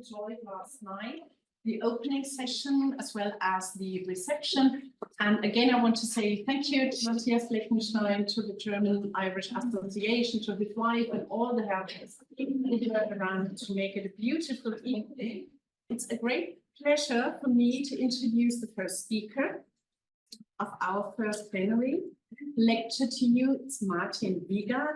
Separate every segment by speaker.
Speaker 1: enjoyed last night, the opening session as well as the reception. And again, I want to say thank you to Matthias Fleckenstein, to the German Irish Association, to his wife and all the helpers around to make it a beautiful evening. It's a great pleasure for me to introduce the first speaker of our first plenary lecture to you. It's Martín Veiga.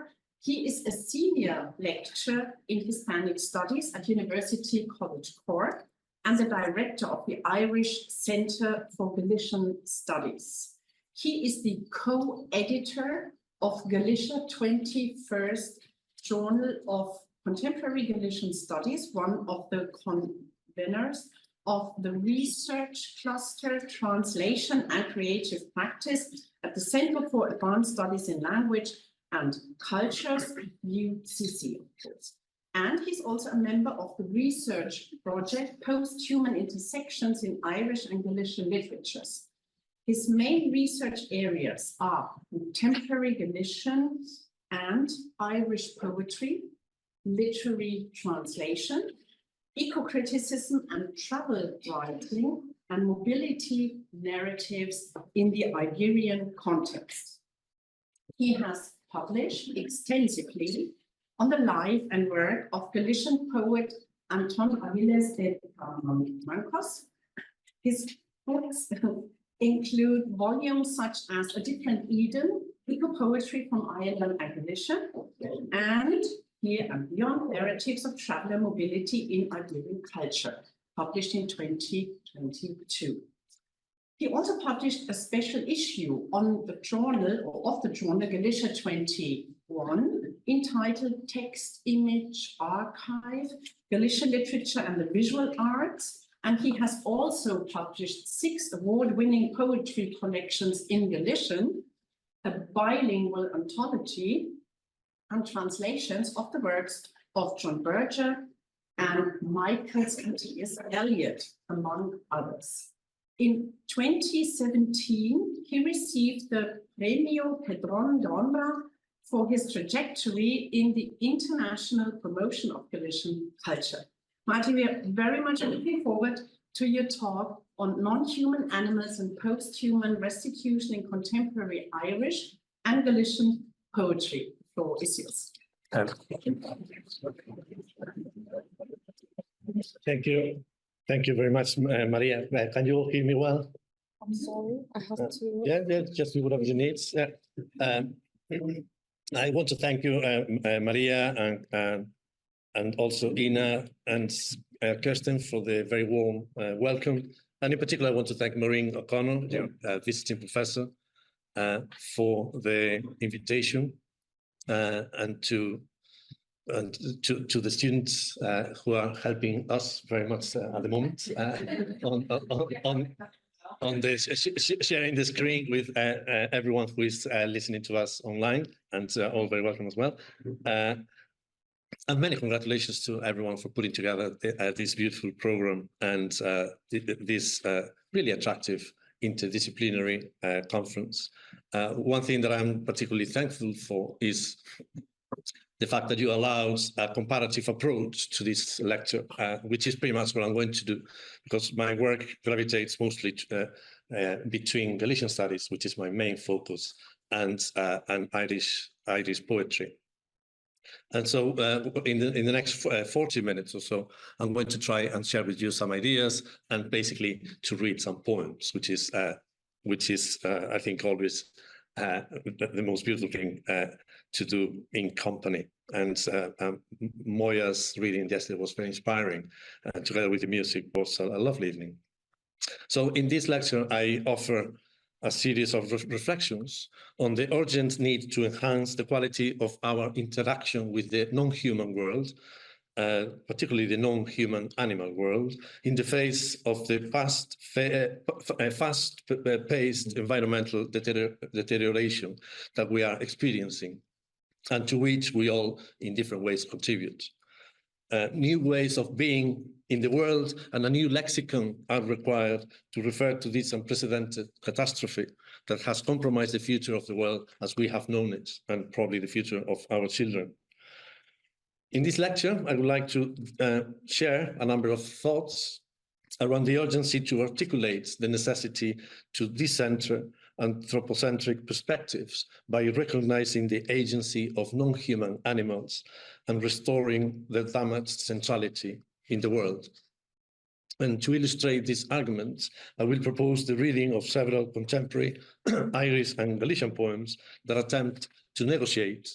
Speaker 1: He is a senior lecturer in Hispanic Studies at University College Cork and the director of the Irish Centre for Galician Studies. He is the co-editor of Galicia 21st Journal of Contemporary Galician Studies, one of the conveners of the Research Cluster Translation and Creative Practice at the Centre for Advanced Studies in Language and Cultures, UCC, of course. And he's also a member of the research project Posthuman Intersections in Irish and Galician Literatures. His main research areas are contemporary Galician and Irish poetry, literary translation, eco-criticism and travel writing, and mobility narratives in the Iberian context. He has published extensively on the life and work of Galician poet Antón Avilés de Mancos. His books include volumes such as A Different Eden, Eco-Poetry from Ireland and Galicia, and Here and Beyond, Narratives of Traveller Mobility in Iberian Culture, published in 2022. He also published a special issue on the journal, or of the journal Galicia 21, entitled Text Image Archive, Galician Literature and the Visual Arts. And he has also published 6 award-winning poetry collections in Galician, a bilingual anthology, and translations of the works of John Berger and Michael T.S. Eliot, among others. In 2017, he received the Premio Pedrón de Honra for his trajectory in the international promotion of Galician culture. Martin, we are very much looking forward to your talk on non-human animals and posthuman restitution in contemporary Irish and Galician poetry. The floor is yours.
Speaker 2: Thank you. Thank you very much, Maria. Can you hear me well?
Speaker 3: I'm sorry, I have to.
Speaker 2: Yeah, just do whatever you need. Yeah. I want to thank you, Maria, and also Ina and Kirsten for the very warm welcome. And in particular, I want to thank Maureen O'Connor, the visiting professor, for the invitation, and to the students who are helping us very much at the moment on this, sharing the screen with everyone who is listening to us online, and all very welcome as well. And many congratulations to everyone for putting together this beautiful program and this really attractive interdisciplinary conference. One thing that I'm particularly thankful for is the fact that you allowed a comparative approach to this lecture, which is pretty much what I'm going to do, because my work gravitates mostly between Galician studies, which is my main focus, and Irish poetry. And so in the next 40 minutes or so, I'm going to try and share with you some ideas and basically to read some poems, which is I think always the most beautiful thing to do in company. And Moya's reading yesterday was very inspiring. Together with the music was a lovely evening. So in this lecture, I offer a series of reflections on the urgent need to enhance the quality of our interaction with the non-human world, particularly the non-human animal world, in the face of the fast-paced environmental deterioration that we are experiencing, and to which we all, in different ways, contribute. New ways of being in the world and a new lexicon are required to refer to this unprecedented catastrophe that has compromised the future of the world as we have known it, and probably the future of our children. In this lecture, I would like to share a number of thoughts around the urgency to articulate the necessity to decentre anthropocentric perspectives by recognizing the agency of non-human animals and restoring their damaged centrality in the world. And to illustrate these arguments, I will propose the reading of several contemporary Irish and Galician poems that attempt to negotiate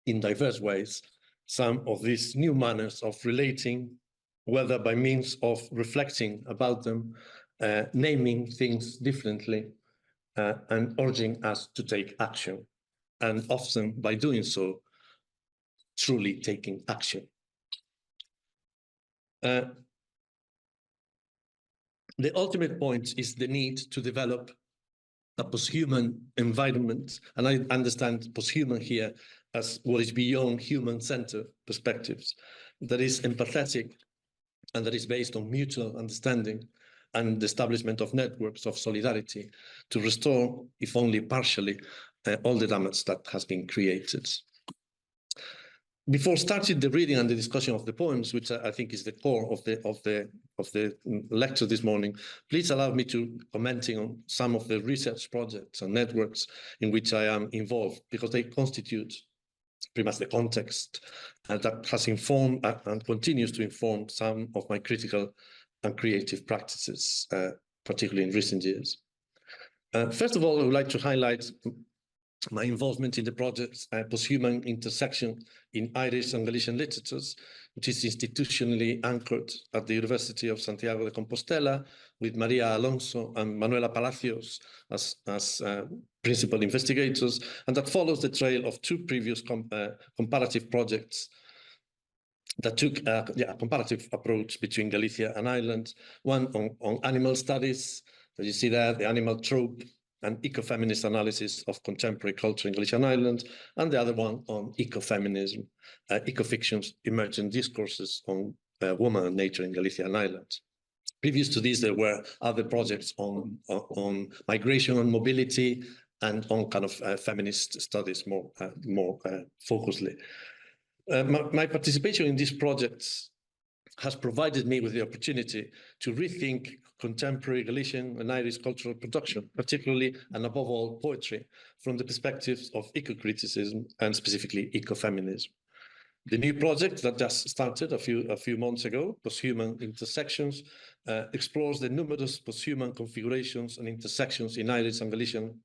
Speaker 2: in diverse ways some of these new manners of relating, whether by means of reflecting about them, naming things differently, and urging us to take action, and often by doing so, truly taking action. The ultimate point is the need to develop a posthuman environment, and I understand posthuman here as what is beyond human-centered perspectives, that is empathetic and that is based on mutual understanding and the establishment of networks of solidarity to restore, if only partially, all the damage that has been created. Before starting the reading and the discussion of the poems, which I think is the core of the lecture this morning, please allow me to commenting on some of the research projects and networks in which I am involved, because they constitute pretty much the context that has informed and continues to inform some of my critical and creative practices, particularly in recent years. First of all, I would like to highlight my involvement in the project Posthuman Intersection in Irish and Galician Literatures, which is institutionally anchored at the University of Santiago de Compostela, with Maria Alonso and Manuela Palacios as principal investigators, and that follows the trail of two previous comparative projects that took a comparative approach between Galicia and Ireland, one on animal studies, as you see there, the animal trope, and ecofeminist analysis of contemporary culture in Galicia and Ireland, and the other one on ecofeminism, ecofiction's emergent discourses on woman and nature in Galicia and Ireland. Previous to this, there were other projects on migration and mobility and on kind of feminist studies more focusedly. My participation in these projects has provided me with the opportunity to rethink contemporary Galician and Irish cultural production, particularly and above all poetry, from the perspectives of eco-criticism and specifically ecofeminism. The new project that just started a few months ago, Posthuman Intersections, explores the numerous posthuman configurations and intersections in Irish and Galician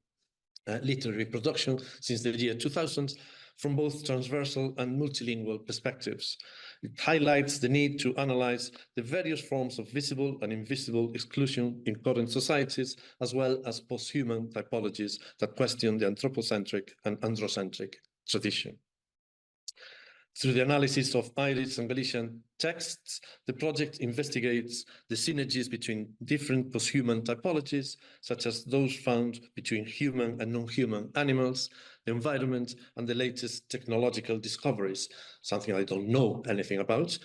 Speaker 2: literary production since the year 2000, from both transversal and multilingual perspectives. It highlights the need to analyze the various forms of visible and invisible exclusion in current societies, as well as posthuman typologies that question the anthropocentric and androcentric tradition. Through the analysis of Irish and Galician texts, the project investigates the synergies between different posthuman typologies, such as those found between human and non-human animals, the environment, and the latest technological discoveries, something I don't know anything about,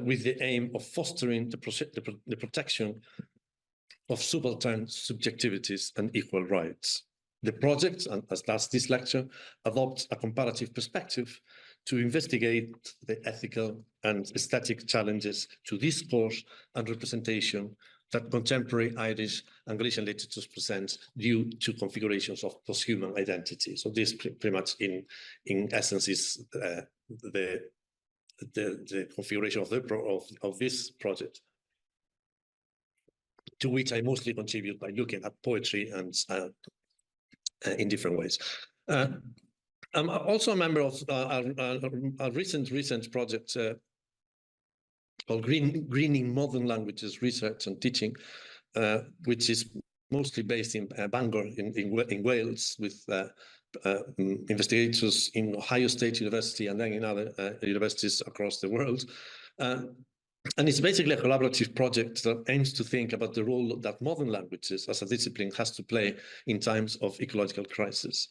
Speaker 2: with the aim of fostering the protection of subaltern subjectivities and equal rights. The project, and as does this lecture, adopts a comparative perspective to investigate the ethical and aesthetic challenges to discourse and representation that contemporary Irish and Galician literatures present due to configurations of posthuman identity. So this pretty much in essence is the configuration of this project, to which I mostly contribute by looking at poetry and in different ways. I'm also a member of a recent project called Greening Modern Languages Research and Teaching, which is mostly based in Bangor in Wales, with investigators in Ohio State University and then in other universities across the world. And it's basically a collaborative project that aims to think about the role that modern languages as a discipline has to play in times of ecological crisis.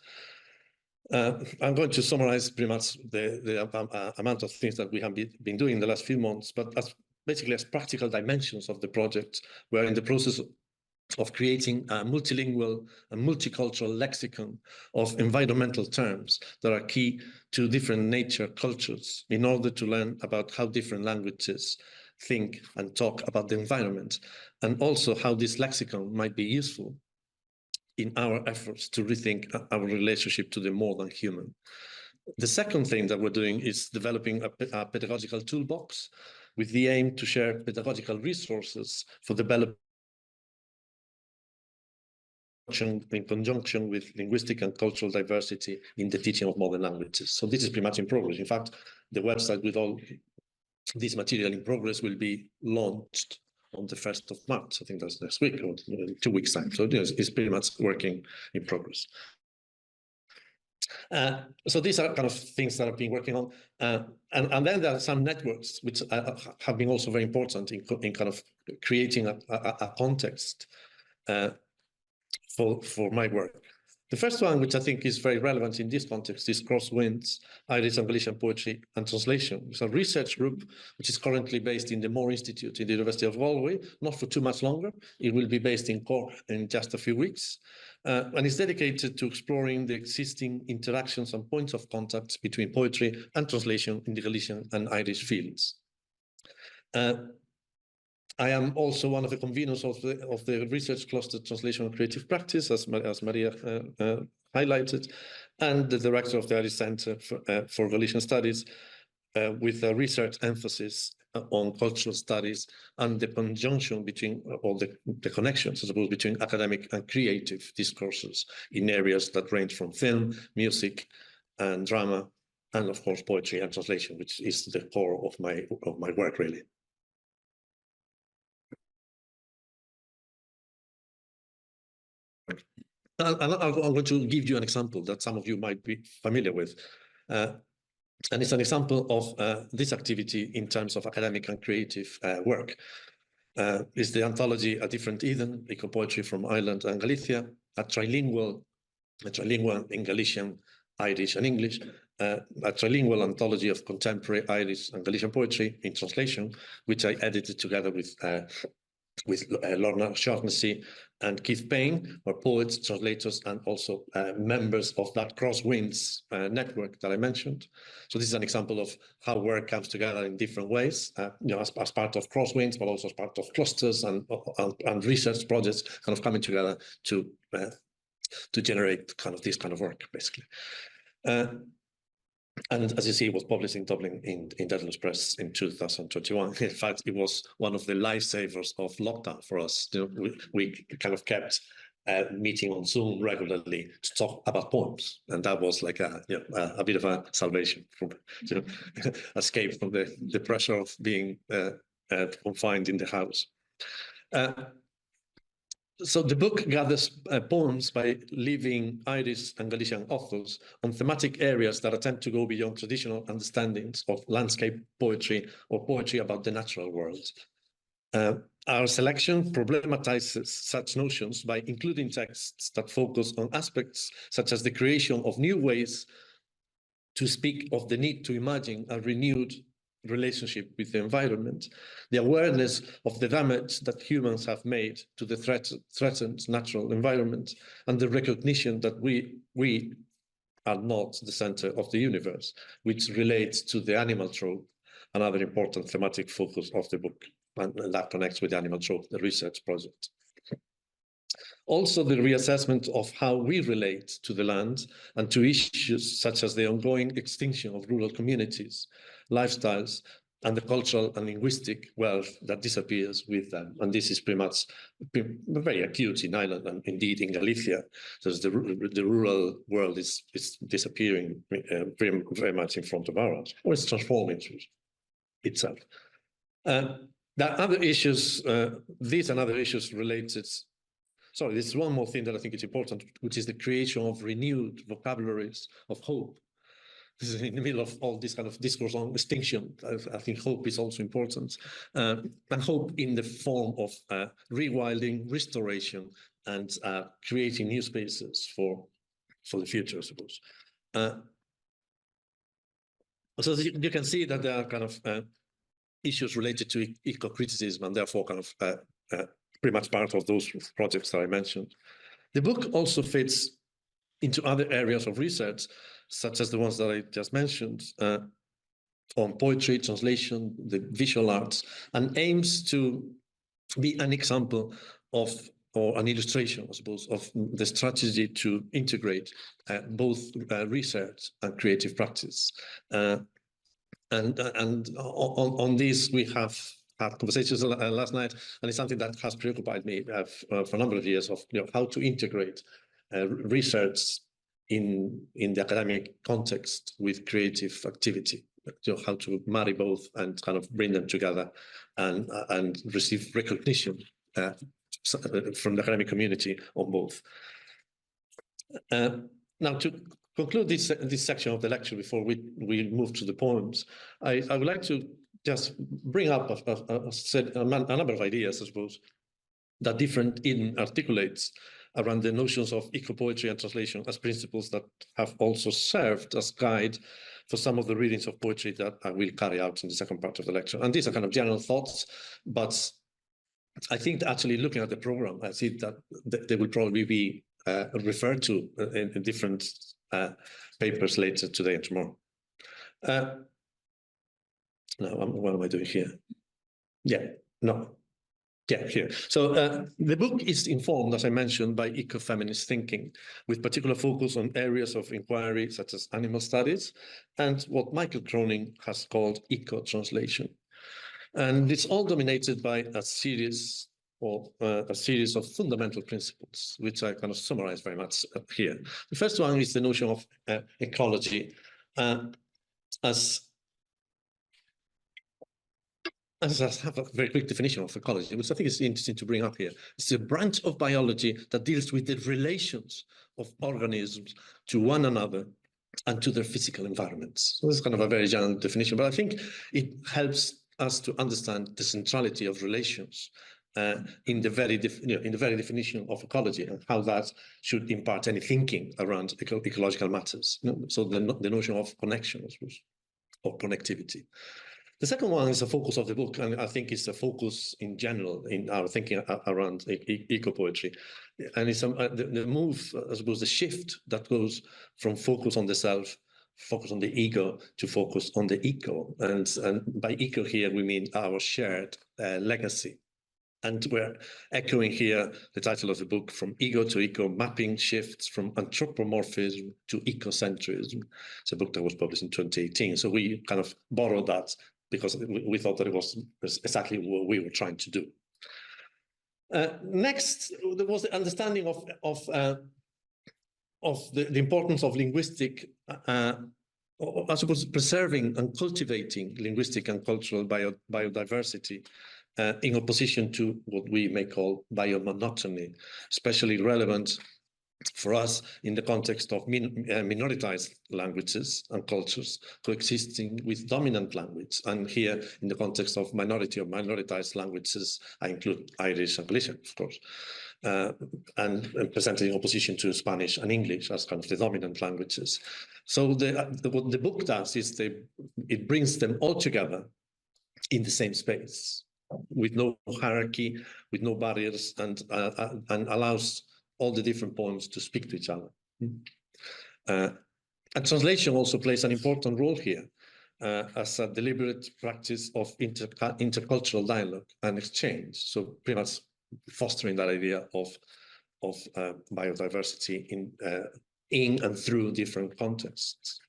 Speaker 2: I'm going to summarize pretty much the amount of things that we have been doing in the last few months, but basically as practical dimensions of the project, we're in the process of creating a multilingual and multicultural lexicon of environmental terms that are key to different nature cultures in order to learn about how different languages think and talk about the environment, and also how this lexicon might be useful in our efforts to rethink our relationship to the more than human. The second thing that we're doing is developing a pedagogical toolbox with the aim to share pedagogical resources for developing in conjunction with linguistic and cultural diversity in the teaching of modern languages. So this is pretty much in progress. In fact, the website with all this material in progress will be launched on the 1st of March. I think that's next week or 2 weeks time. So it's pretty much working in progress. So these are kind of things that I've been working on. And then there are some networks which have been also very important in kind of creating a context for my work. The first one, which I think is very relevant in this context, is Crosswinds, Irish and Galician Poetry and Translation. It's a research group which is currently based in the Moore Institute in the University of Galway, not for too much longer. It will be based in Cork in just a few weeks. And it's dedicated to exploring the existing interactions and points of contact between poetry and translation in the Galician and Irish fields. I am also one of the conveners of the research cluster Translation and Creative Practice, as Maria highlighted, and the director of the Irish Centre for Galician Studies, with a research emphasis on cultural studies and the conjunction between, or the connections, I suppose, between academic and creative discourses in areas that range from film, music, and drama, and of course poetry and translation, which is the core of my work, really. I'm going to give you an example that some of you might be familiar with. And it's an example of this activity in terms of academic and creative work. It's the anthology A Different Eden, Eco-Poetry from Ireland and Galicia, a trilingual in Galician, Irish and English, a trilingual anthology of contemporary Irish and Galician poetry in translation, which I edited together with Lorna Shaughnessy and Keith Payne, who are poets, translators, and also members of that Crosswinds network that I mentioned. So this is an example of how work comes together in different ways, as part of Crosswinds, but also as part of clusters and research projects kind of coming together to generate kind of this kind of work, basically. And as you see, it was published in Dublin in Dedalus Press in 2021. In fact, it was one of the lifesavers of lockdown for us. We kind of kept meeting on Zoom regularly to talk about poems, and that was like a bit of a salvation from escape from the pressure of being confined in the house. So the book gathers poems by living Irish and Galician authors on thematic areas that attempt to go beyond traditional understandings of landscape poetry or poetry about the natural world. Our selection problematizes such notions by including texts that focus on aspects such as the creation of new ways to speak of the need to imagine a renewed relationship with the environment, the awareness of the damage that humans have made to the threatened natural environment, and the recognition that we are not the center of the universe, which relates to the animal trope, another important thematic focus of the book, and that connects with the animal trope, the research project. Also, the reassessment of how we relate to the land and to issues such as the ongoing extinction of rural communities, lifestyles, and the cultural and linguistic wealth that disappears with them. And this is pretty much very acute in Ireland and indeed in Galicia. So the rural world is disappearing very much in front of our eyes, or it's transforming itself. There are other issues, these and other issues related. Sorry, there's one more thing that I think is important, which is the creation of renewed vocabularies of hope. This is in the middle of all this kind of discourse on extinction. I think hope is also important. And hope in the form of rewilding, restoration, and creating new spaces for the future, I suppose. So you can see that there are kind of issues related to eco-criticism and therefore kind of pretty much part of those projects that I mentioned. The book also fits into other areas of research, such as the ones that I just mentioned, on poetry, translation, the visual arts, and aims to be an example of, or an illustration, I suppose, of the strategy to integrate both research and creative practice. And on this, we have had conversations last night, and it's something that has preoccupied me for a number of years, of how to integrate research in the academic context with creative activity. How to marry both and kind of bring them together and receive recognition from the academic community on both. Now, to conclude this section of the lecture before we move to the poems, I would like to just bring up a number of ideas, I suppose, that different Eden articulates around the notions of eco-poetry and translation as principles that have also served as guide for some of the readings of poetry that I will carry out in the second part of the lecture. And these are kind of general thoughts, but I think that actually looking at the program, I see that they will probably be referred to in different papers later today and tomorrow. Now, what am I doing here? Here. So the book is informed, as I mentioned, by ecofeminist thinking, with particular focus on areas of inquiry such as animal studies and what Michael Cronin has called eco-translation. And it's all dominated by a series of fundamental principles, which I kind of summarize very much here. The first one is the notion of ecology as I have a very quick definition of ecology, which I think is interesting to bring up here. It's a branch of biology that deals with the relations of organisms to one another and to their physical environments. So this is kind of a very general definition, but I think it helps us to understand the centrality of relations in the very definition of ecology, and how that should impart any thinking around ecological matters. So the notion of connection, I suppose, or connectivity. The second one is the focus of the book, and I think it's a focus in general in our thinking around eco-poetry. And it's the move, I suppose, the shift that goes from focus on the self, focus on the ego, to focus on the eco. And by eco here, we mean our shared legacy. And we're echoing here the title of the book, From Ego to Eco, Mapping Shifts from Anthropomorphism to Ecocentrism. It's a book that was published in 2018. So we kind of borrowed that because we thought that it was exactly what we were trying to do. Next, there was the understanding of the importance of linguistic, I suppose, preserving and cultivating linguistic and cultural biodiversity in opposition to what we may call biomonotony, especially relevant for us in the context of minoritized languages and cultures coexisting with dominant language. And here, in the context of minority or minoritized languages, I include Irish and Galician, of course, and presented in opposition to Spanish and English as kind of the dominant languages. So what the book does is it brings them all together in the same space, with no hierarchy, with no barriers, and allows all the different poems to speak to each other. And translation also plays an important role here as a deliberate practice of intercultural dialogue and exchange. So pretty much fostering that idea of biodiversity in and through different contexts.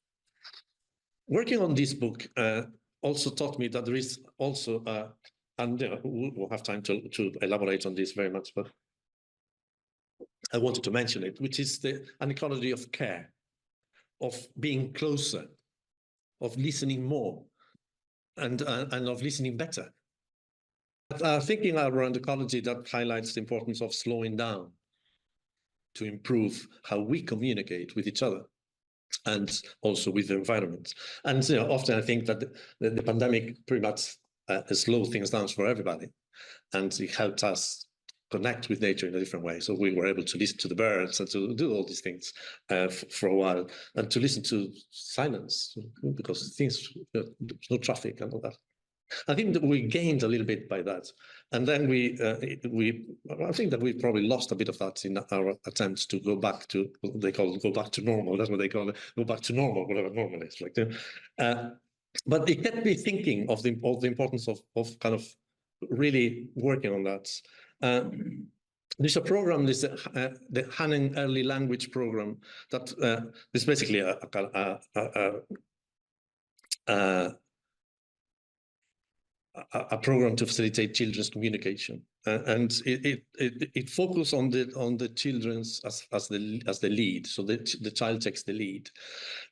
Speaker 2: Working on this book also taught me that there is also, and we'll have time to elaborate on this very much, but I wanted to mention it, which is an ecology of care, of being closer, of listening more, and of listening better. Thinking around ecology that highlights the importance of slowing down to improve how we communicate with each other and also with the environment. And often I think that the pandemic pretty much slowed things down for everybody, and it helped us connect with nature in a different way. So we were able to listen to the birds and to do all these things for a while, and to listen to silence, because there's no traffic and all that. I think that we gained a little bit by that. And then I think that we probably lost a bit of that in our attempts to go back to, what they call it, go back to normal. That's what they call it, go back to normal, whatever normal is. Like, but it kept me thinking of the importance of kind of really working on that. There's a program, the Hanning Early Language Program, that is basically a program to facilitate children's communication, and it focuses on the children's as the lead. So the child takes the lead,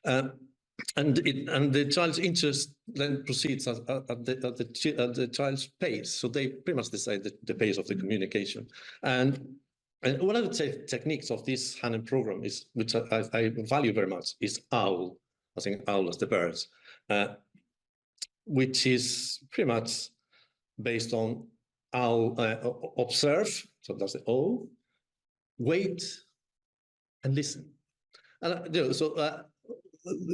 Speaker 2: and the child's interest then proceeds at the child's pace. So they pretty much decide the pace of the communication. And one of the techniques of this Hanning program is, which I value very much, is OWL. I think OWL as the birds. Which is pretty much based on observe, so that's the O, wait, and listen. And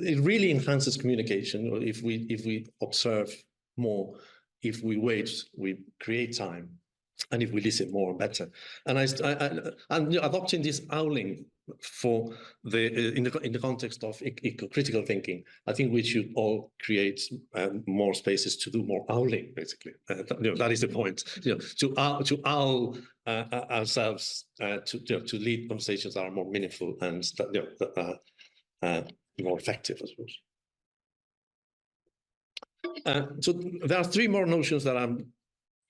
Speaker 2: it really enhances communication. If we observe more, if we wait, we create time, and if we listen more, better. And I'm adopting this owling for in the context of critical thinking. I think we should all create more spaces to do more owling, basically. That is the point. To owl ourselves to lead conversations that are more meaningful and more effective, I suppose. So there are three more notions that I'm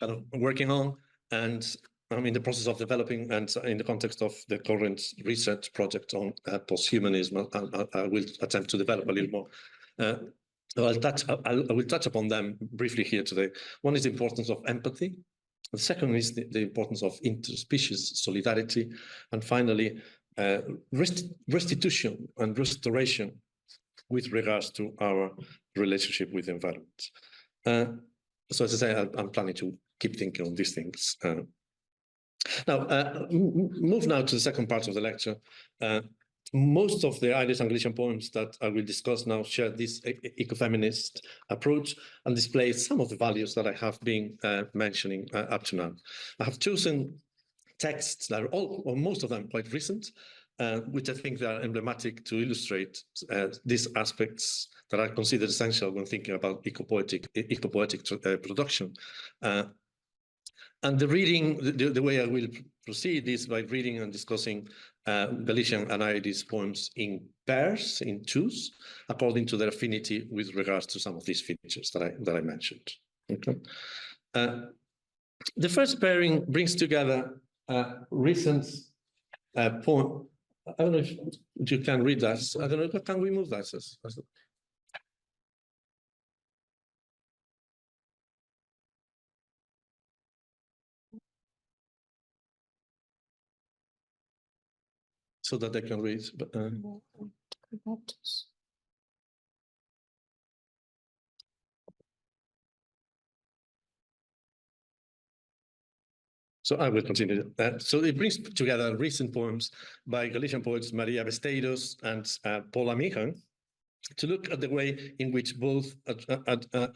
Speaker 2: kind of working on, and I'm in the process of developing, and in the context of the current research project on posthumanism, I will attempt to develop a little more. I will touch upon them briefly here today. One is the importance of empathy. The second is the importance of interspecies solidarity. And finally, restitution and restoration with regards to our relationship with the environment. So as I say, I'm planning to keep thinking on these things. Now, move now to the second part of the lecture. Most of the Irish and Galician poems that I will discuss now share this ecofeminist approach and display some of the values that I have been mentioning up to now. I have chosen texts that are all, or most of them, quite recent, which I think they are emblematic to illustrate these aspects that are considered essential when thinking about ecopoetic production. And the reading, the way I will proceed is by reading and discussing Galician and Irish poems in pairs, in twos, according to their affinity with regards to some of these features that I mentioned. Okay. The first pairing brings together recent poem. I don't know if you can read that. I don't know, can we move that? So that they can read. But, so I will continue. So it brings together recent poems by Galician poets Maria Besteiros and Paula Meehan to look at the way in which both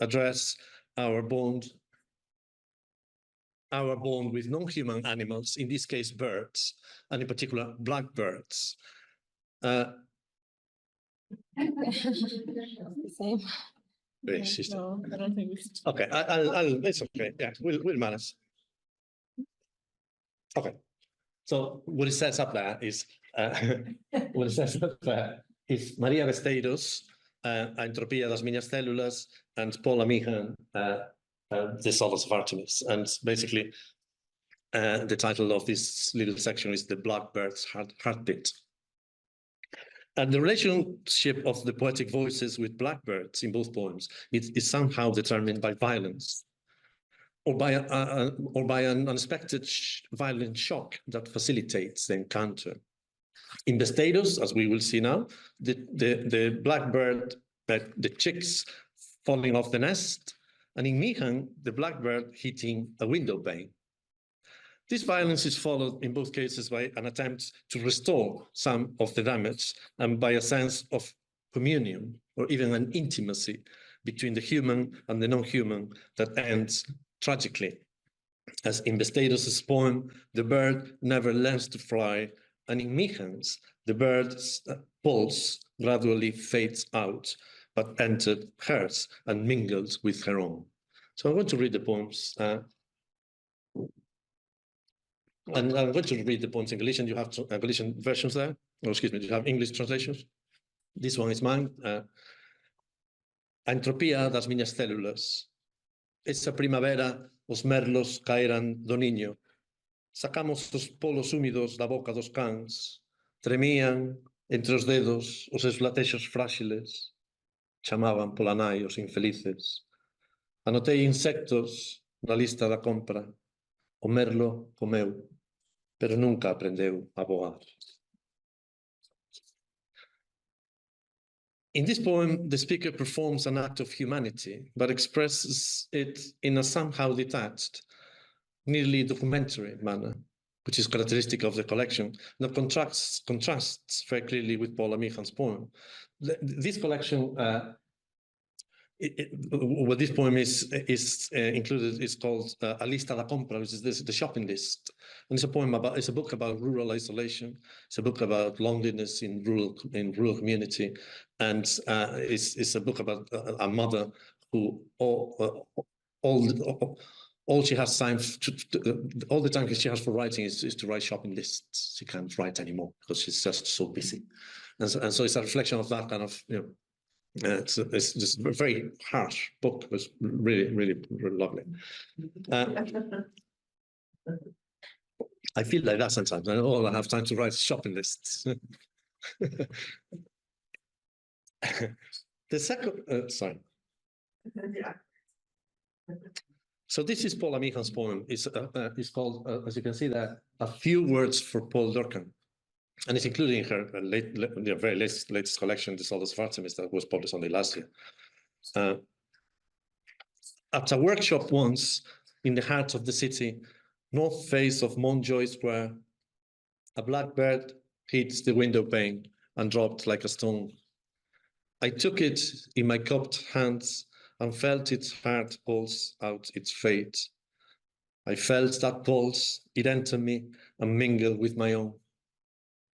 Speaker 2: address our bond with non-human animals, in this case birds, and in particular blackbirds.
Speaker 3: The same.
Speaker 2: No,
Speaker 3: I don't think we should.
Speaker 2: Okay, it's okay. Yeah, we'll manage. Okay, so what it says up there is Maria Besteiros, A Entropia das Minhas Células, and Paula Meehan, The Solace of Artemis. And basically, the title of this little section is The Blackbird's Heartbeat. And the relationship of the poetic voices with blackbirds in both poems is somehow determined by violence, or by an unexpected violent shock that facilitates the encounter. In Besteiros, as we will see now, the blackbird, the chicks falling off the nest, and in Meehan, the blackbird hitting a window pane. This violence is followed in both cases by an attempt to restore some of the damage and by a sense of communion or even an intimacy between the human and the non-human that ends tragically. As in Besteiros' poem, the bird never learns to fly, and in Michan's, the bird's pulse gradually fades out, but entered hers and mingled with her own. So I'm going to read the poems. And I'm going to read the poems in Galician. You have Galician versions there. Oh, excuse me, you have English translations. This one is mine. A entropía das miñas células. Esa primavera os merlos caeran do niño. Sacamos os polos húmidos da boca dos cans. Tremían entre os dedos os eslatexos frágiles. Chamaban pola nai os infelices. Anotei insectos na lista da compra. O merlo comeu, pero nunca aprendeu a voar. In this poem, the speaker performs an act of humanity, but expresses it in a somehow detached, nearly documentary manner, which is characteristic of the collection, that contrasts very clearly with Paula Michan's poem. This collection, what this poem is included is called A Lista da Compra, which is the shopping list. And it's a book about rural isolation. It's a book about loneliness in rural community, and it's a book about a mother who all she has time all the time she has for writing is to write shopping lists. She can't write anymore because she's just so busy, and so it's a reflection of that kind of, you know. It's just a very harsh book. It was really, really, really lovely. I feel like that sometimes. I have time to write shopping lists. The second, sorry. So this is Paula Michan's poem. It's called, as you can see there, A Few Words for Paul Durcan. And it's included in her very latest collection, The Solus of Artemis, that was published only last year. At a workshop once, in the heart of the city, north face of Montjoy Square, a blackbird hit the window pane and dropped like a stone. I took it in my cupped hands and felt its heart pulse out its fate. I felt that pulse, it entered me and mingled with my own.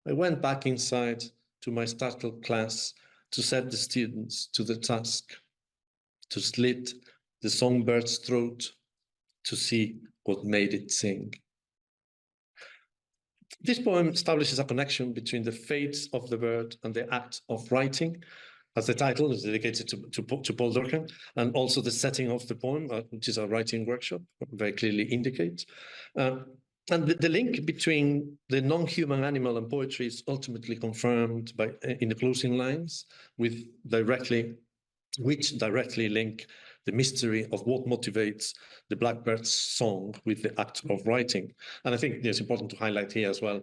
Speaker 2: I went back inside to my startled class to set the students to the task, to slit the songbird's throat, to see what made it sing. This poem establishes a connection between the fate of the bird and the act of writing, as the title is dedicated to Paul Durcan, and also the setting of the poem, which is a writing workshop, very clearly indicates. And the link between the non-human animal and poetry is ultimately confirmed in the closing lines, which directly link the mystery of what motivates the blackbird's song with the act of writing. And I think it's important to highlight here as well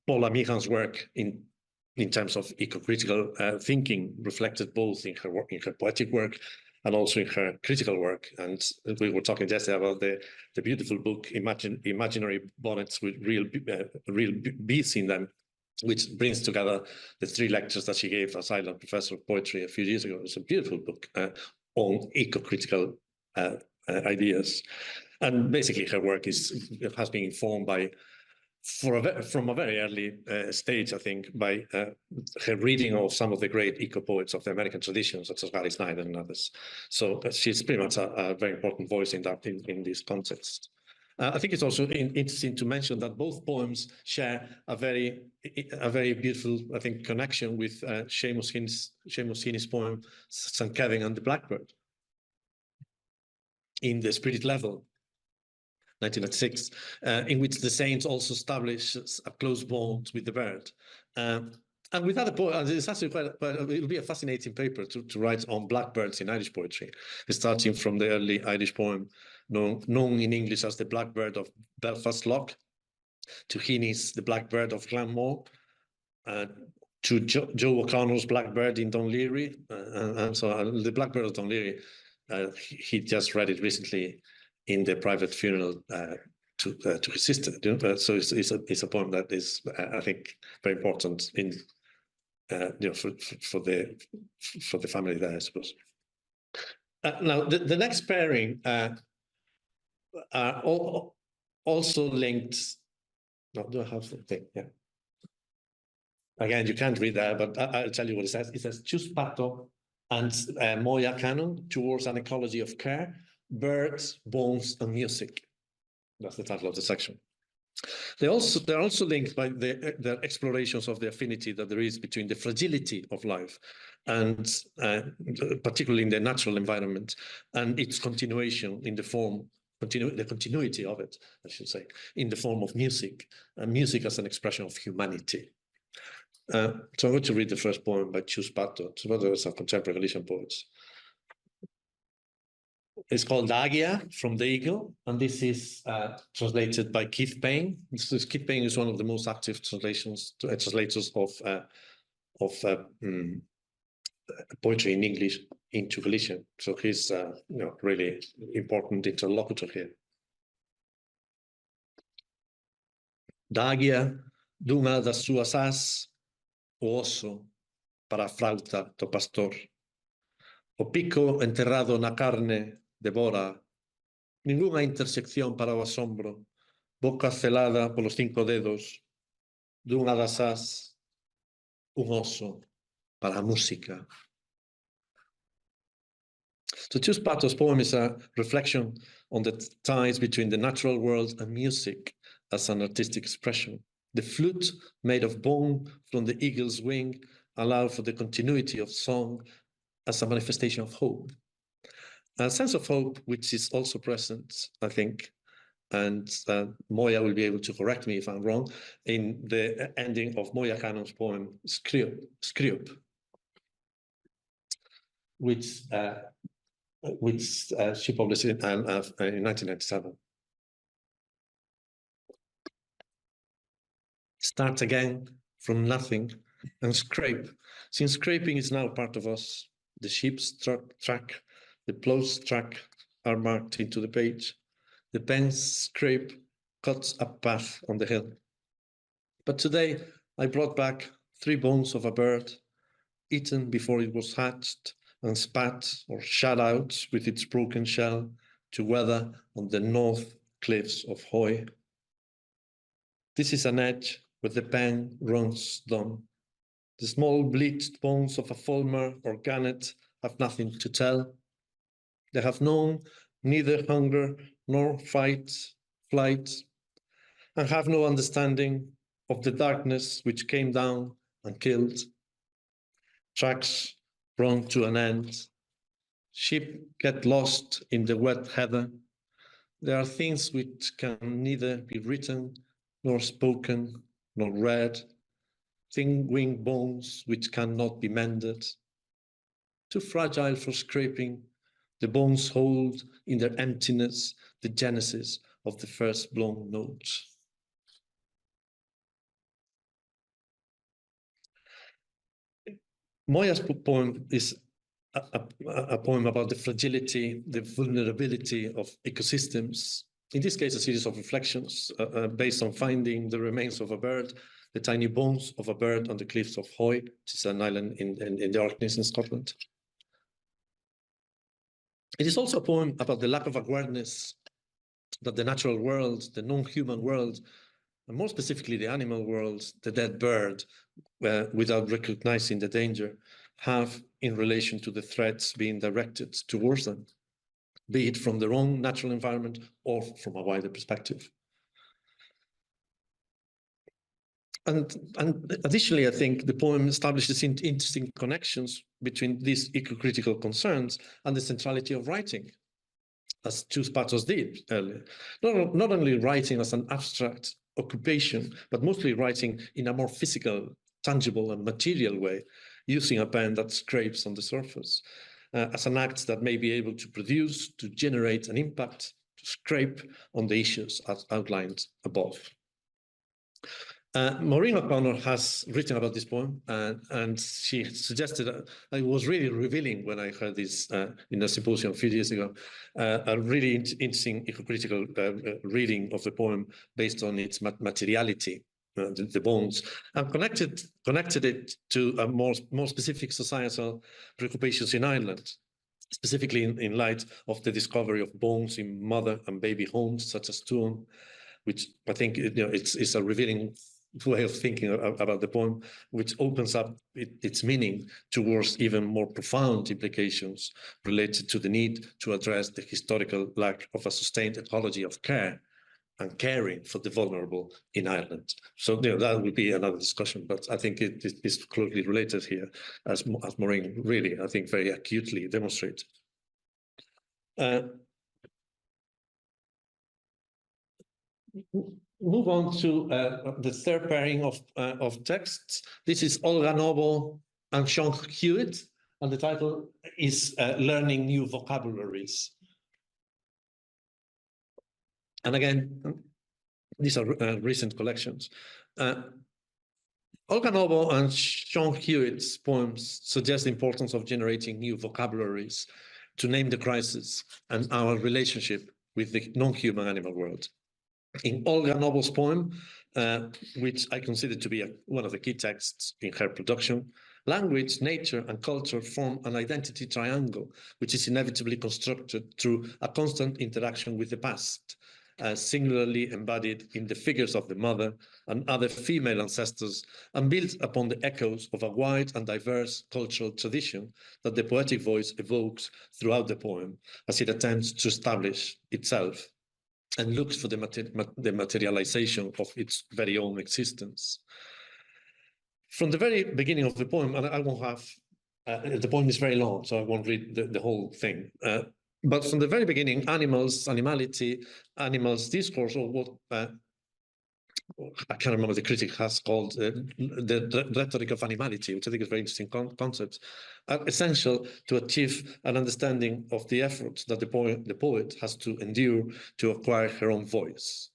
Speaker 2: Paula Michan's work in terms of eco-critical thinking, reflected both in her work, in her poetic work, and also in her critical work. And we were talking yesterday about the beautiful book, Imaginary Bonnets with Real Bees in Them, which brings together the 3 lectures that she gave as Ireland Professor of Poetry a few years ago. It's a beautiful book on eco-critical ideas. And basically her work has been informed by, from a very early stage, I think, by her reading of some of the great eco-poets of the American tradition, such as Gary Snyder and others. So she's pretty much a very important voice in this context. I think it's also interesting to mention that both poems share a very beautiful, I think, connection with Seamus Heaney's poem, St. Kevin and the Blackbird, in the spirit level. 1996, in which the saint also establishes a close bond with the bird. And with other poems, it's actually it'll be a fascinating paper to write on blackbirds in Irish poetry, starting from the early Irish poem known in English as The Blackbird of Belfast Lough, to Heaney's The Blackbird of Glanmore, to Joe O'Connor's Blackbird in Dunleary. And so the Blackbird of Dunleary, he just read it recently in the private funeral to his sister. So it's a poem that is, I think, very important for the family there, I suppose. Now, the next pairing are also linked. No, do I have the thing? Yeah. Again, you can't read that, but I'll tell you what it says. It says, choose Pato and Moya canon towards an ecology of care, birds, bones, and music. That's the title of the section. They're also linked by their explorations of the affinity that there is between the fragility of life, and particularly in the natural environment, and its continuation in the form, the continuity of it, I should say, in the form of music, and music as an expression of humanity. So I'm going to read the first poem by Chus Pato. It's one of our contemporary Galician poets. It's called Águia, from the Eagle, and this is translated by Keith Payne. Keith Payne is one of the most active translators of poetry in English into Galician. So he's really important interlocutor here. Da águia, dunha das suas ás, o oso para a frauta do pastor. O pico enterrado na carne devora, ningunha intersección para o asombro, boca celada polos 5 dedos, dunha das ás, un oso para a música. So Chus Pato's poem is a reflection on the ties between the natural world and music as an artistic expression. The flute made of bone from the eagle's wing allowed for the continuity of song as a manifestation of hope. A sense of hope which is also present, I think, and Moya will be able to correct me if I'm wrong, in the ending of Moya Canon's poem, Skriup, which she published in 1997. Start again from nothing and scrape, since scraping is now part of us. The sheep's track, the plow's track are marked into the page. The pen's scrape cuts a path on the hill. But today I brought back 3 bones of a bird, eaten before it was hatched and spat or shot out with its broken shell to weather on the north cliffs of Hoy. This is an edge where the pen runs down. The small bleached bones of a fulmar or gannet have nothing to tell. They have known neither hunger nor flight, and have no understanding of the darkness which came down and killed. Tracks run to an end. Sheep get lost in the wet heather. There are things which can neither be written, nor spoken, nor read. Thin-winged bones which cannot be mended. Too fragile for scraping, the bones hold in their emptiness the genesis of the first blown notes. Moya's poem is a poem about the fragility, the vulnerability of ecosystems. In this case, a series of reflections based on finding the remains of a bird, the tiny bones of a bird on the cliffs of Hoy, which is an island in the Orkneys in Scotland. It is also a poem about the lack of awareness that the natural world, the non-human world, and more specifically the animal world, the dead bird, without recognizing the danger, have in relation to the threats being directed towards them, be it from their own natural environment or from a wider perspective. And additionally, I think the poem establishes interesting connections between these eco-critical concerns and the centrality of writing, as Chus Pato did earlier. Not only writing as an abstract occupation, but mostly writing in a more physical, tangible and material way, using a pen that scrapes on the surface, as an act that may be able to produce, to generate an impact, to scrape on the issues as outlined above. Maureen O'Connor has written about this poem, and she suggested, it was really revealing when I heard this in a symposium a few years ago, a really interesting eco-critical reading of the poem based on its materiality. the bones, and connected it to a more specific societal preoccupations in Ireland, specifically in light of the discovery of bones in mother and baby homes such as Tuam, which I think it's a revealing way of thinking about the poem, which opens up its meaning towards even more profound implications related to the need to address the historical lack of a sustained ecology of care and caring for the vulnerable in Ireland. So that will be another discussion, but I think it is closely related here, as Maureen really, I think, very acutely demonstrated. Move on to the third pairing of texts. This is Olga Noble and Sean Hewitt, and the title is Learning New Vocabularies. And again, these are recent collections. Olga Noble and Sean Hewitt's poems suggest the importance of generating new vocabularies to name the crisis and our relationship with the non-human animal world. In Olga Noble's poem, which I consider to be one of the key texts in her production, language, nature, and culture form an identity triangle, which is inevitably constructed through a constant interaction with the past, singularly embodied in the figures of the mother and other female ancestors, and built upon the echoes of a wide and diverse cultural tradition that the poetic voice evokes throughout the poem as it attempts to establish itself and looks for the materialization of its very own existence. From the very beginning of the poem, and I won't have, the poem is very long, so I won't read the whole thing. But from the very beginning, animals, animality, animals discourse, or what I can't remember the critic has called the rhetoric of animality, which I think is a very interesting concept, are essential to achieve an understanding of the efforts that the poet has to endure to acquire her own voice.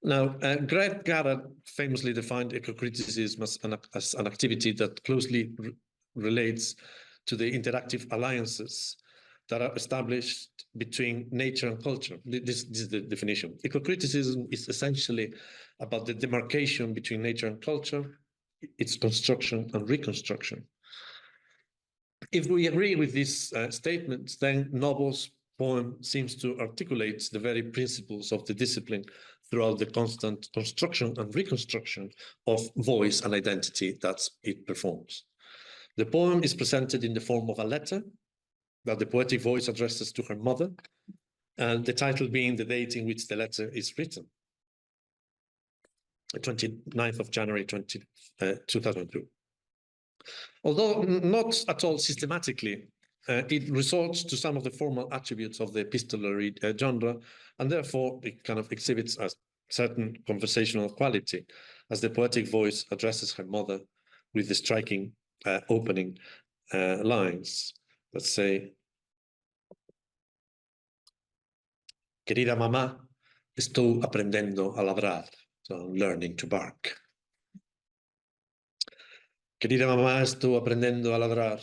Speaker 2: Now, Greg Garrett famously defined ecocriticism as an activity that closely relates to the interactive alliances that are established between nature and culture. This is the definition. Ecocriticism is essentially about the demarcation between nature and culture, its construction and reconstruction. If we agree with this statement, then Noble's poem seems to articulate the very principles of the discipline throughout the constant construction and reconstruction of voice and identity that it performs. The poem is presented in the form of a letter that the poetic voice addresses to her mother, and the title being the date in which the letter is written, the 29th of January 2002. Although not at all systematically, it resorts to some of the formal attributes of the epistolary genre, and therefore it kind of exhibits a certain conversational quality as the poetic voice addresses her mother with the striking opening lines. Let's say, querida mamá, estou aprendendo a ladrar. So I'm learning to bark. Querida mamá, estou aprendendo a ladrar.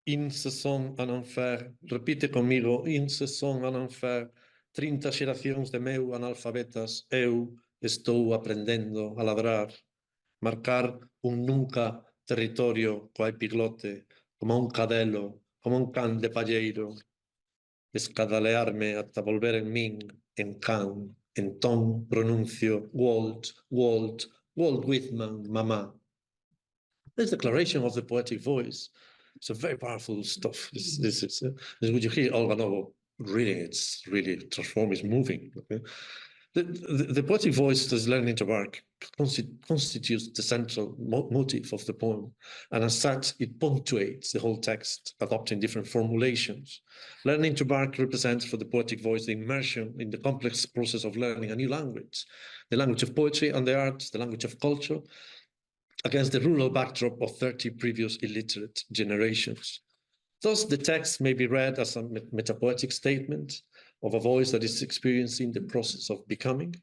Speaker 2: In ce son en enfer, repite comigo, in ce son en enfer, 30 xeracións de meu analfabetas, eu estou aprendendo a ladrar. Marcar nunca territorio coa epiglote, como un cadelo, como un can de palleiro, escadalearme ata volver en min, en can, entón pronuncio Walt Whitman, mamá. This declaration of the poetic voice, it's a very powerful stuff. This is when you hear Olga Noble reading, it's really transforming, it's moving. Okay? The poetic voice that's learning to bark constitutes the central motif of the poem, and as such, it punctuates the whole text, adopting different formulations. Learning to bark represents for the poetic voice the immersion in the complex process of learning a new language, the language of poetry and the arts, the language of culture, against the rural backdrop of 30 previous illiterate generations. Thus, the text may be read as a metapoetic statement of a voice that is experiencing the process of becoming,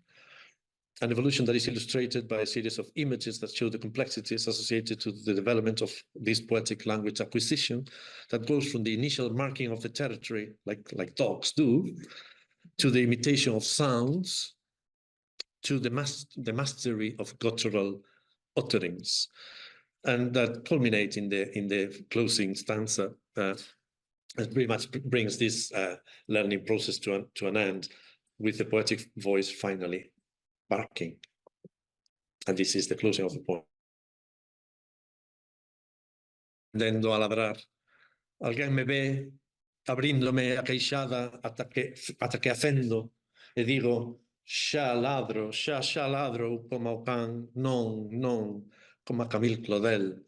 Speaker 2: an evolution that is illustrated by a series of images that show the complexities associated to the development of this poetic language acquisition that goes from the initial marking of the territory, like dogs do, to the imitation of sounds, to the mastery of guttural utterings, and that culminates in the closing stanza. It pretty much brings this learning process to an end, with the poetic voice finally barking. And this is the closing of the poem. Tendo a ladrar, alguén me ve abríndome a queixada ata que acendo e digo, xa ladro, como o can, non, como a Camille Claudel,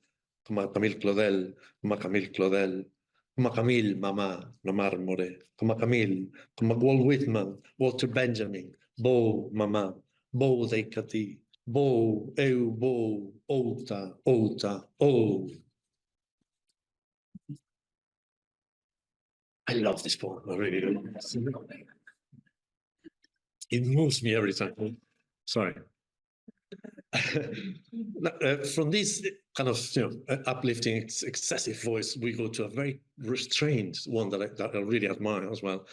Speaker 2: como a Camille Claudel, como a Camille Claudel, como a Camille, mamá, no mármore, como a Camille, como a Walt Whitman, Walter Benjamin, vou, mamá, vou deica ti, vou, eu vou, outa, ou. I love this poem, I really do. It moves me every time. Sorry. From this kind of uplifting, excessive voice, we go to a very restrained one that I really admire as well,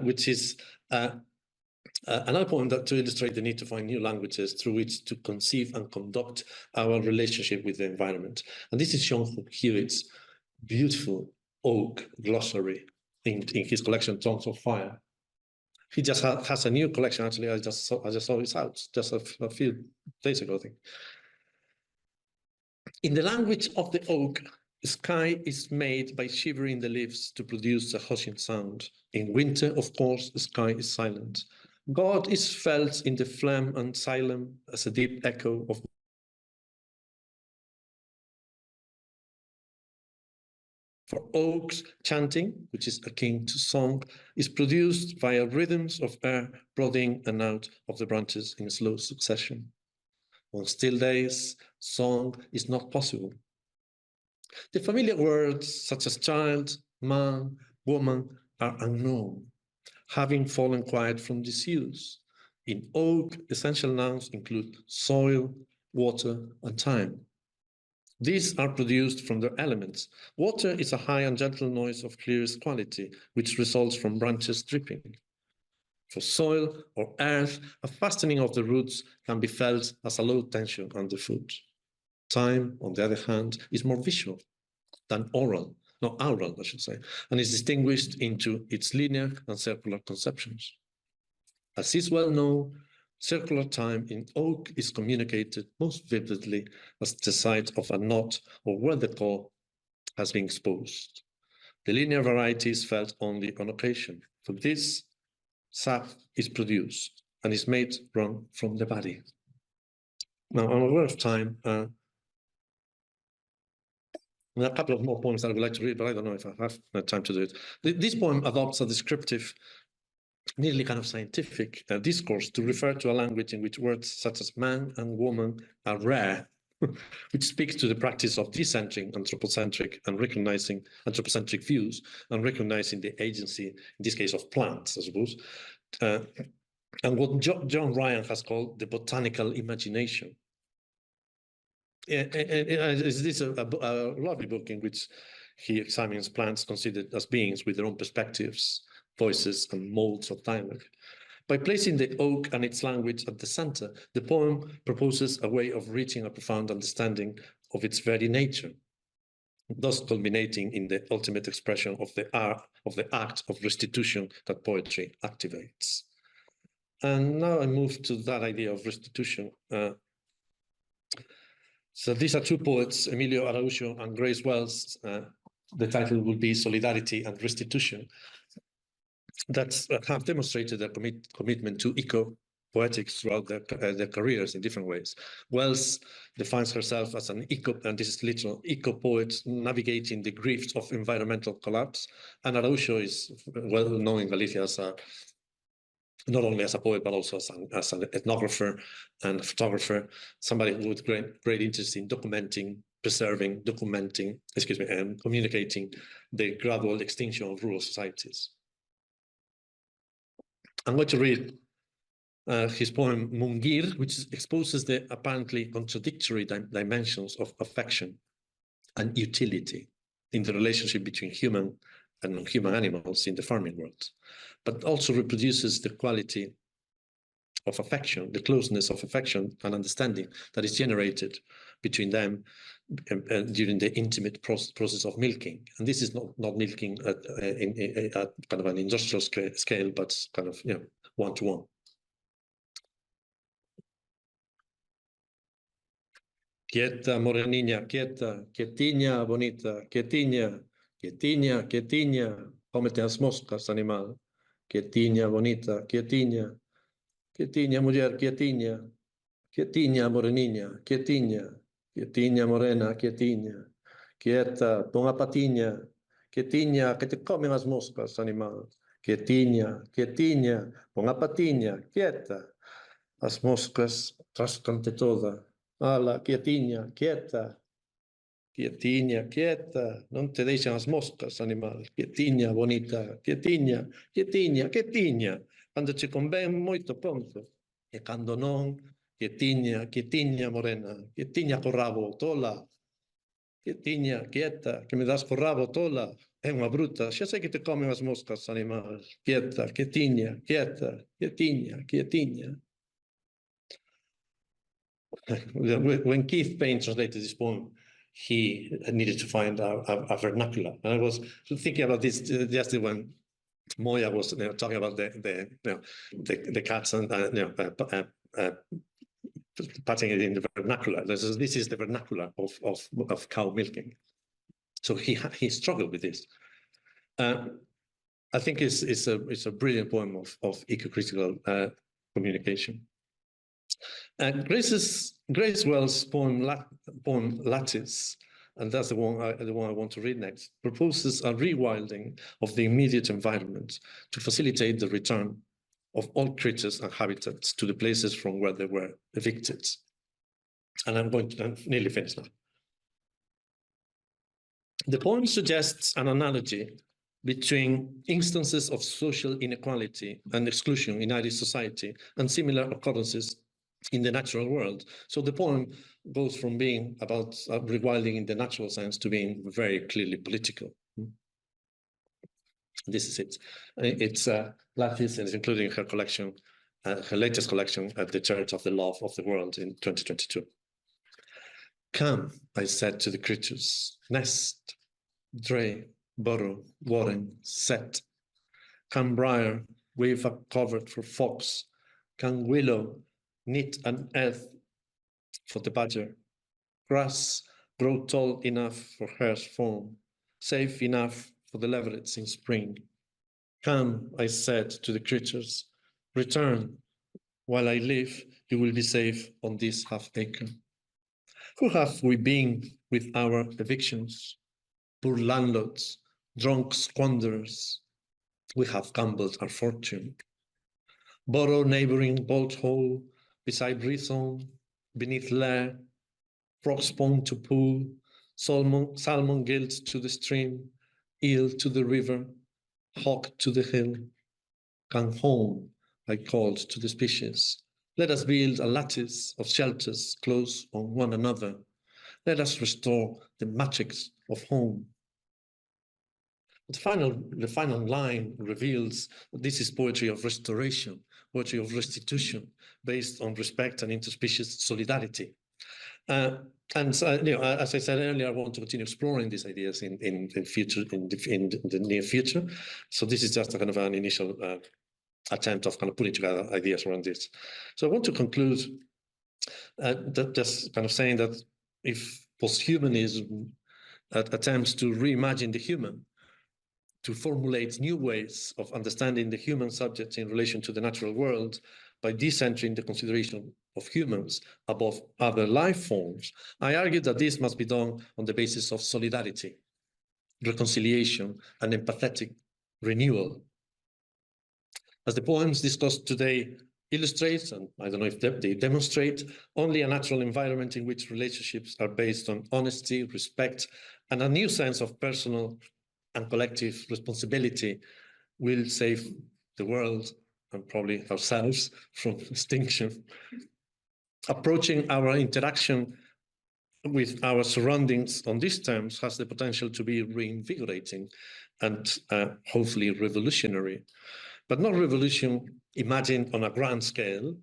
Speaker 2: which is another poem to illustrate the need to find new languages through which to conceive and conduct our relationship with the environment. And this is Sean Hewitt's beautiful oak glossary in his collection, Tongues of Fire. He just has a new collection, actually. I just saw it out just a few days ago, I think. In the language of the oak, sky is made by shivering the leaves to produce a hushing sound. In winter, of course, the sky is silent. God is felt in the phlegm and xylem as a deep echo of For oaks, chanting, which is akin to song, is produced via rhythms of air prodding and out of the branches in slow succession. On still days, song is not possible. The familiar words such as child, man, woman are unknown, having fallen quiet from disuse. In oak, essential nouns include soil, water, and time. These are produced from their elements. Water is a high and gentle noise of clearest quality, which results from branches dripping. For soil or earth, a fastening of the roots can be felt as a low tension underfoot. Time, on the other hand, is more visual than oral, I should say, and is distinguished into its linear and circular conceptions. As is well known, circular time in oak is communicated most vividly as the site of a knot or where the core has been exposed. The linear variety is felt only on occasion. For this, sap is produced and is made run from the body. Now, I'm aware of time. There are a couple of more poems that I would like to read, but I don't know if I have time to do it. This poem adopts a descriptive, nearly kind of scientific discourse to refer to a language in which words such as man and woman are rare, which speaks to the practice of decentering anthropocentric and recognizing anthropocentric views and recognizing the agency, in this case of plants, I suppose, and what John Ryan has called the botanical imagination. This is a lovely book in which he examines plants considered as beings with their own perspectives, voices, and modes of dialogue. By placing the oak and its language at the center, the poem proposes a way of reaching a profound understanding of its very nature, thus culminating in the ultimate expression of the act of restitution that poetry activates. And now I move to that idea of restitution. So these are two poets, Emilio Araujo and Grace Wells. The title will be Solidarity and Restitution, that have demonstrated their commitment to eco-poetics throughout their careers in different ways. Wells defines herself as an and this is literal, eco-poet navigating the griefs of environmental collapse. And Araujo is well known in Galicia as not only as a poet, but also as an ethnographer and a photographer, somebody with great interest in documenting, preserving, and communicating the gradual extinction of rural societies. I'm going to read his poem Mungir, which exposes the apparently contradictory dimensions of affection and utility in the relationship between human and non-human animals in the farming world, but also reproduces the quality of affection, the closeness of affection and understanding that is generated between them during the intimate process of milking. And this is not milking at kind of an industrial scale, but kind of, you know, one-to-one. Quieta, morenina, quieta, quietiña, bonita, quietiña, quietiña, quietiña, cómete as moscas, animal. Quietiña, bonita, quietiña, quietiña, mujer, quietiña, quietiña, morenina, quietiña, quietiña, morena, quietiña, quieta, pon a patiña, quietiña, que te comen as moscas, animal. Quietiña, quietiña, pon a patiña, quieta, as moscas, trascante toda. Ala, quietiña, quieta, quietiña, quieta, non te deixan as moscas, animal. Quietiña, bonita, quietiña, quietiña, quietiña. Cando che convén moito, ponto. E cando non, quietiña, quietiña, morena, quietiña co rabo, tola. Quietiña, quieta, que me das co rabo, tola. É unha bruta, xa sei que te comen as moscas, animal. Quieta, quietiña, quieta, quietiña, quietiña. When Keith Payne translated this poem, he needed to find a vernacular. And I was thinking about this yesterday when Moya was talking about the cats and putting it in the vernacular. This is the vernacular of cow milking. So he struggled with this. I think it's a brilliant poem of eco-critical communication. Grace Wells' poem Lattice, and that's the one I want to read next, proposes a rewilding of the immediate environment to facilitate the return of all creatures and habitats to the places from where they were evicted. And I'm nearly finished now. The poem suggests an analogy between instances of social inequality and exclusion in Irish society and similar occurrences in the natural world. So the poem goes from being about rewilding in the natural sense to being very clearly political. This is it. It's Lattice, and it's including her collection, her latest collection at the Church of the Love of the World in 2022. Come, I said to the creatures, nest, dray, burrow, warren, set. Come, briar, weave a covert for fox. Come, willow, knit an earth for the badger. Grass, grow tall enough for hare's form, safe enough for the leverets in spring. Come, I said to the creatures, return. While I live, you will be safe on this half-acre. Who have we been with our evictions? Poor landlords, drunk squanderers. We have gambled our fortune. Borrow neighboring bolt hole, beside Brithon, beneath Lair, frog spawn to pool, salmon gilt to the stream, eel to the river, hawk to the hill. Come home, I called to the species. Let us build a lattice of shelters close on one another. Let us restore the matrix of home. The final line reveals that this is poetry of restoration, poetry of restitution, based on respect and interspecies solidarity. As I said earlier, I want to continue exploring these ideas in the near future. So this is just a kind of an initial attempt of kind of putting together ideas around this. So I want to conclude just kind of saying that if posthumanism attempts to reimagine the human, to formulate new ways of understanding the human subject in relation to the natural world by decentering the consideration of humans above other life forms, I argue that this must be done on the basis of solidarity, reconciliation, and empathetic renewal. As the poems discussed today illustrate, and I don't know if they demonstrate, only a natural environment in which relationships are based on honesty, respect, and a new sense of personal and collective responsibility will save the world and probably ourselves from extinction. Approaching our interaction with our surroundings on these terms has the potential to be reinvigorating and hopefully revolutionary, but not revolution imagined on a grand scale,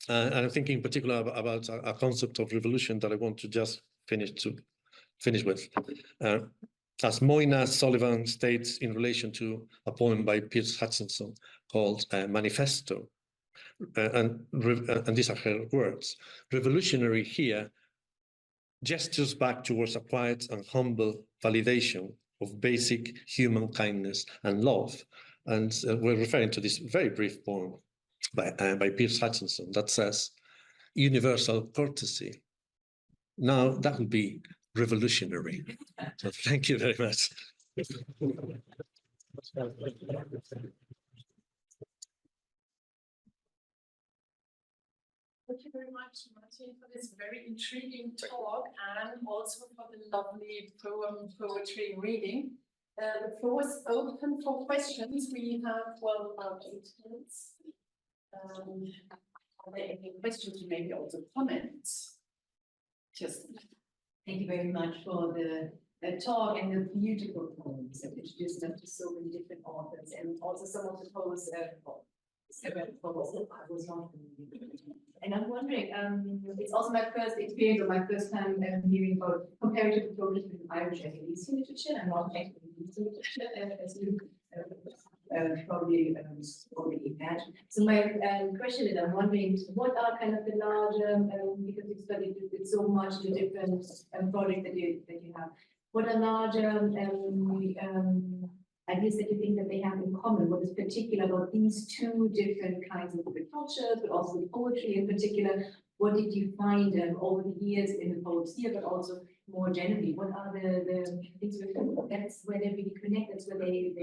Speaker 2: And I'm thinking in particular about a concept of revolution that I want to just finish with. As Moyna Sullivan states in relation to a poem by Pierce Hutchinson called Manifesto, and these are her words, revolutionary here gestures back towards a quiet and humble validation of basic human kindness and love. And we're referring to this very brief poem by Pierce Hutchinson that says, universal courtesy. Now that would be revolutionary. So thank you very much.
Speaker 1: Thank you very much, Martin, for this very intriguing talk and also for the lovely poetry reading. The floor is open for questions. We have, well, about 8 minutes. Are there any questions, maybe also comments? Just
Speaker 4: thank you very much for the talk and the beautiful poems that introduced us to so many different authors, and also some of the poems I was not familiar. And I'm wondering, it's also my first experience or my first time hearing about comparative approaches with Irish and Galician literature and not actually literature, as you probably already imagined. So my question is, I'm wondering, what are kind of the larger, because you studied it so much, the different projects that you have, what are larger ideas that you think that they have in common? What is particular about these two different kinds of cultures, but also the poetry in particular? What did you find over the years in the poets here, but also more generally? What are the things that's where they really connect? That's where they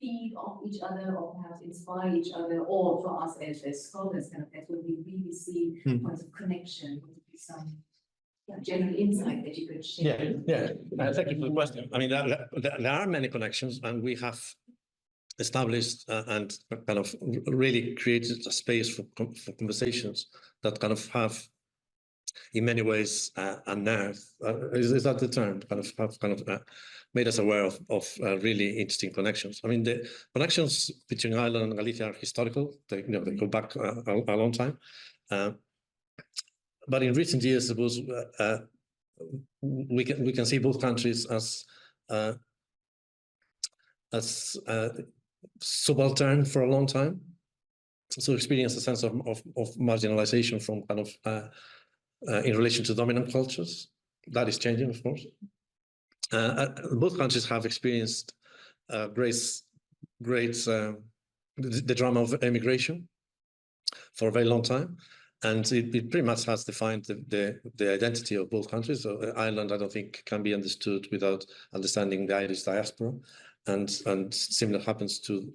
Speaker 4: feed off each other, or perhaps inspire each other, or for us as scholars, kind of that's where we really see points of connection. Some general insight that you could share.
Speaker 2: Thank you for the question. I mean, there are many connections, and we have established and kind of really created a space for conversations that kind of have, in many ways, a nerve. Is that the term? Kind of made us aware of really interesting connections. I mean, the connections between Ireland and Galicia are historical. They go back a long time. But in recent years, I suppose we can see both countries as subaltern for a long time. So experience a sense of marginalization from kind of in relation to dominant cultures. That is changing, of course. Both countries have experienced the drama of emigration for a very long time. And it pretty much has defined the identity of both countries. So Ireland, I don't think, can be understood without understanding the Irish diaspora, and similar happens in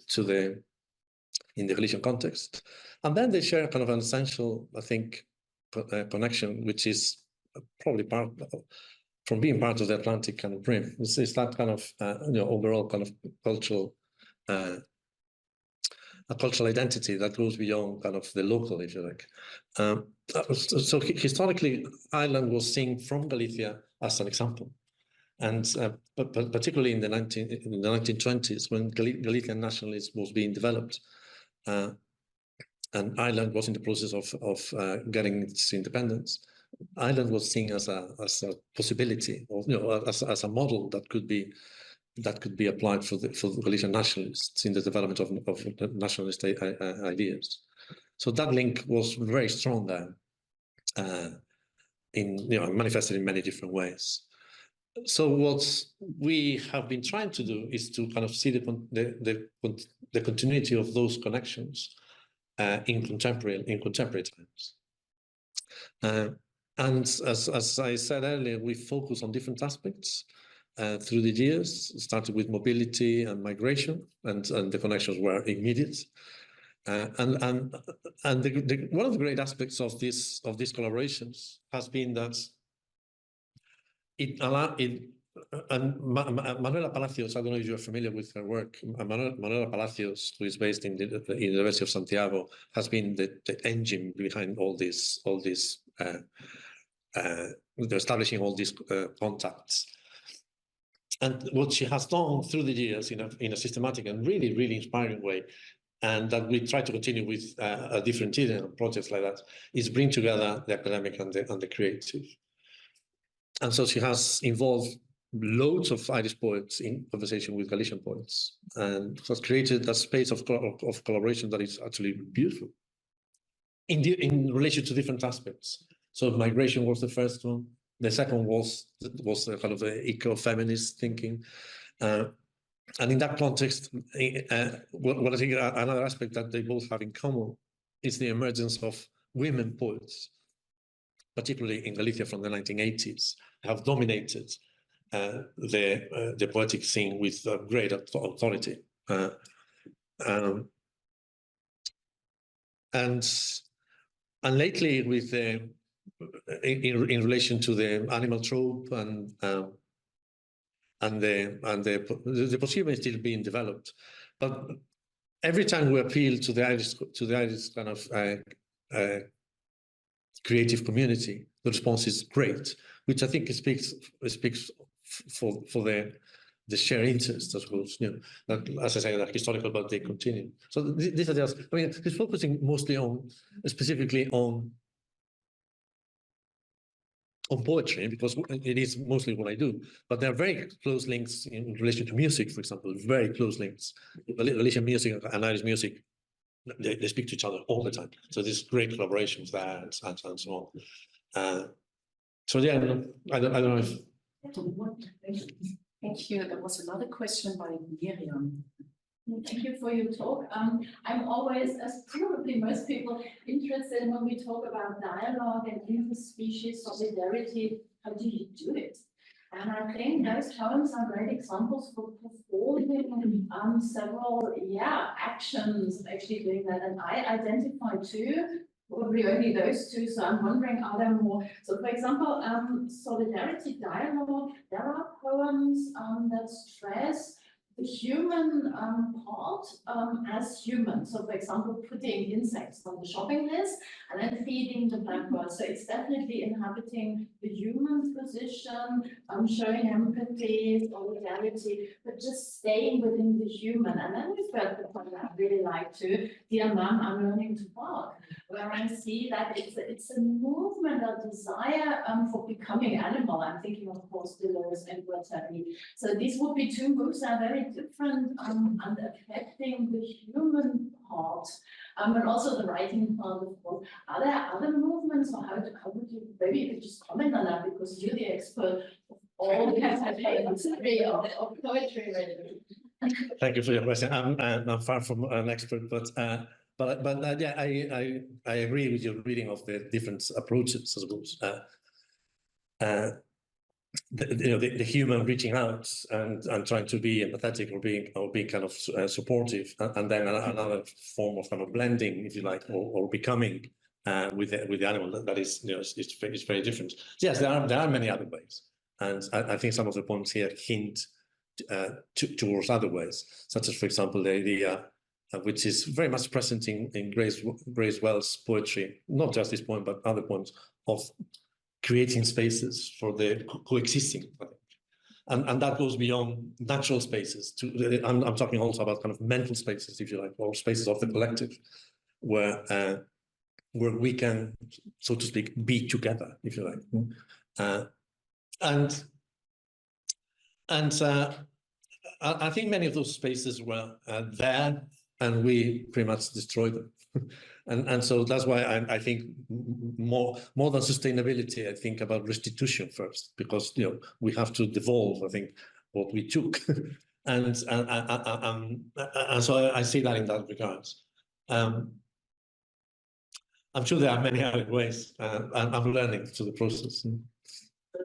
Speaker 2: the Galician context. And then they share kind of an essential, I think, connection, which is probably from being part of the Atlantic kind of rim. It's that kind of overall kind of cultural. A cultural identity that goes beyond kind of the local, if you like. So historically, Ireland was seen from Galicia as an example, and but particularly in the 1920s, when Galician nationalism was being developed, and Ireland was in the process of getting its independence, Ireland was seen as a possibility, or as a model that could be applied for the Galician nationalists in the development of nationalist ideas. So that link was very strong there, manifested in many different ways. So what we have been trying to do is to kind of see the continuity of those connections in contemporary times. And as I said earlier, we focus on different aspects. Through the years, started with mobility and migration, and the connections were immediate. And one of the great aspects of these collaborations has been that and Manuela Palacios, I don't know if you're familiar with her work. Manuela Palacios, who is based in the University of Santiago, has been the engine behind all these establishing all these contacts. And what she has done through the years in a systematic and really, really inspiring way and that we try to continue with a different projects like that, is bring together the academic and the creative. And so she has involved loads of Irish poets in conversation with Galician poets, and has created a space of collaboration that is actually beautiful in relation to different aspects. So migration was the first one. The second was kind of the eco-feminist thinking. And in that context, what I think another aspect that they both have in common is the emergence of women poets, particularly in Galicia from the 1980s, have dominated the poetic scene with great authority. And lately, with in relation to the animal trope and the posthuman is still being developed, but every time we appeal to the Irish kind of creative community, the response is great, which I think speaks for the shared interest, I suppose. You know, as I say, like historical, but they continue. So these are just, I mean, it's focusing mostly on, specifically on poetry, because it is mostly what I do, but there are very close links in relation to music, for example, very close links. Galician music and Irish music, they speak to each other all the time. So there's great collaborations there and so on. So yeah, I don't know if...
Speaker 1: Thank you. There was another question by Miriam.
Speaker 5: Thank you for your talk. I'm always, as probably most people, interested when we talk about dialogue and interspecies solidarity. How do you do it? And I think those poems are great examples for performing several actions of actually doing that. And I identify two, probably only those two. So I'm wondering, are there more? So for example, solidarity dialogue, there are poems that stress the human part as human. So for example, putting insects on the shopping list and then feeding the blackbirds. So it's definitely inhabiting the human position, showing empathy, solidarity, but just staying within the human. And then we've got the point that I really like too, Dear Mom, I'm learning to walk, where I see that it's a movement, a desire for becoming animal. I'm thinking, of course, Deleuze and Guattari. So these would be two books that are very different and affecting the human part, and also the writing part, of course. Are there other movements, or how would you, maybe you could just comment on that, because you're the expert of all the history of poetry, really.
Speaker 2: Thank you for your question. I'm far from an expert, but yeah, I agree with your reading of the different approaches, I suppose. The human reaching out and trying to be empathetic or being kind of supportive, and then another form of kind of blending, if you like, or becoming with the animal that is, you know, it's very different. So yes, there are many other ways, and I think some of the poems here hint towards other ways, such as, for example, the idea, which is very much present in Grace Wells' poetry, not just this poem but other poems, of creating spaces for the coexisting, I think. And that goes beyond natural spaces. I'm talking also about kind of mental spaces, if you like, or spaces of the collective, where we can, so to speak, be together, if you like. I think many of those spaces were there, and we pretty much destroyed them. And so that's why I think more than sustainability, I think about restitution first, because, you know, we have to devolve, I think, what we took. and so I see that in that regard. I'm sure there are many other ways, and I'm learning through the process.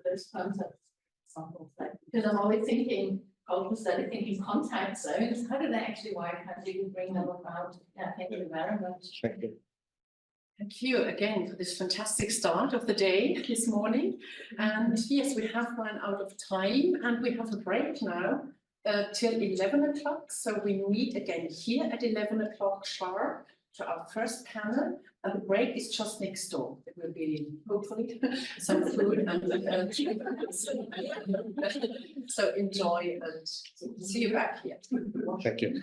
Speaker 5: Those concepts, examples, because I'm always thinking, thinking contact zones. How do they actually work? How do you bring them about? Yeah, thank you very much.
Speaker 2: Thank you.
Speaker 1: Thank you again for this fantastic start of the day this morning. And yes, we have run out of time, and we have a break now till 11 o'clock. So we meet again here at 11 o'clock sharp to our first panel, and the break is just next door. There will be hopefully some food and so enjoy and see you back here.
Speaker 2: Thank you.